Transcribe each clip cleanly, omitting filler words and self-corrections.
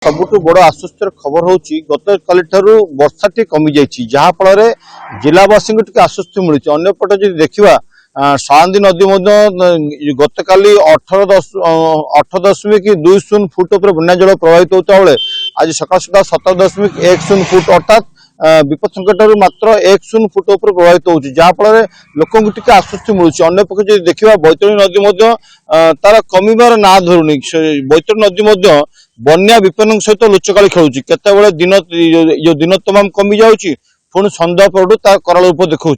सबुठ बड़ आश्चर्य खबर हूँ गत काली वर्षा टी कमी जाइए जहाँफल जिलावासी को आश्वस्ति मिली अंपटे जो देखा सारंदी नदी गत काली 18.20 फुट उपर बन्या जल प्रभावित होता बेले आज सकाल सुधा 17.10 फुट अर्थात विपद संकट मात्र 10 फुट उपर प्रभावित होती जहाँफल लोक आश्वस्ति मिलूँ अंपक्ष जो देखा बैतरणी नदी तार कमिबार ना धरुनी बैतरणी नदी बन्या विपन्न सहित लुचकाली खेलुची केतेबेले दिन जो दिन तमाम कमी जाउची पुणी संध्या पर तार कराल रूप देखा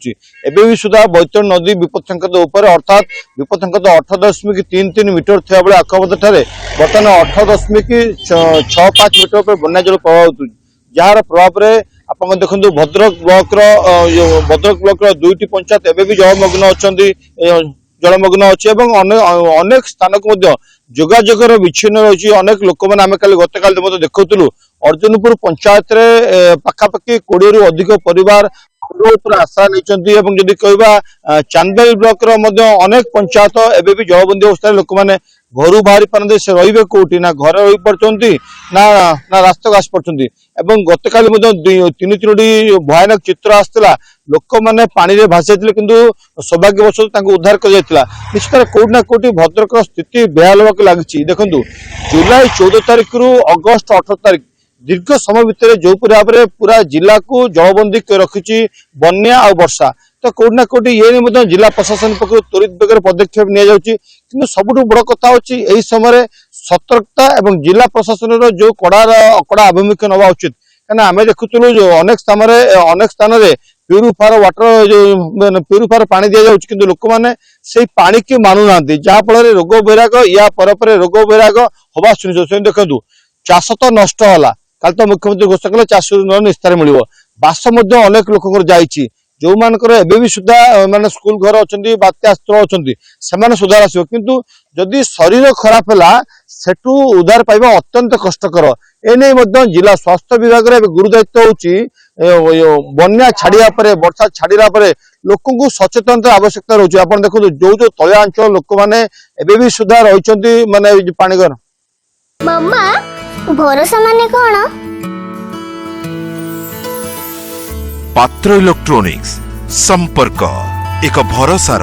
एवं भी सुधा बैतरणी नदी विपद संकेत उपर अर्थात विपद संकेत 18.33 मीटर थिया बेले आखपत ठारे बर्तमान 18.65 मीटर पर बन्या जल प्रभावित जार प्रभाव में आप देखते भद्रक ब्लॉक दुईटी पंचायत एवं भी जलमग्न अच्छा जलमग्न अच्छी अनेक स्थान को जोगाजोगर विच्छिन्न रही अनेक लोक मैंने आम कल गत काल देखुलू अर्जुनपुर पंचायत पाखापाखि 20 रु अधिक परिवार आश्रय नहीं जदि कह चांदबाई ब्लॉक अनेक पंचायत एवं भी जलबंदी अवस्था लोक मैंने घर बाहरी पारते से रे कौटी ना घर रही पार्टी ना रास्ता आसी पार्टी गत काल 3-3टी भयानक चित्र आसाला लोक मैंने पानी में भासी जाते किंतु सौभाग्यवश उद्धार कर निश्चित कौटि ना कौटि भद्रक स्थिति बेहाल होगा लगी देखो जुलाई 14 तारिख रु अगस्ट 18 तारिख दीर्घ समय भितर जो भाव में पूरा जिला को जलबंदी रखी बन्या और वर्षा तो कौटि ना कौटि ये जिला प्रशासन पक्ष त्वरित बेगर पदक्षेप नि सबुठ बड़ कथा होची एही समय सतर्कता एवं जिला प्रशासन जो कड़ा आभिमुख्य नवा उचित कहना आम देखुलू जो अनेक स्थान प्यूरिफायर वाटर जो प्यूरिफायर पानी दि जाऊँ कि लोक मैंने से पानी की मानु ना जहाँफल रोग बैराग या पर रोग बैराग हवा सुनिश्चित देखु चाष तो नष्ट है कल तो मुख्यमंत्री घोषणा कले चाष निस्तार मिल बास अनेक लोक जाइए जो मानकर एबे भी सुधा माने स्कूल घर अच्छा बात्या स्त्र अच्छा से सुधार आसो किंतु जदि शरीर खराब है सेठू उद्धार पाइबा अत्यंत कष्टकर एने जिला स्वास्थ्य विभाग रे गुरु दायित्व होची बन्या छाड़िया परे वर्षा छाड़िला परे लोक को सचेतनता आवश्यकता रही आप देखो जो तलिया अंचल लोक मैंने एबे भी सुधा रही माने पानी घर मम्मा भरोसा माने कोन पात्र इलेक्ट्रॉनिक्स संपर्क एक भरोसार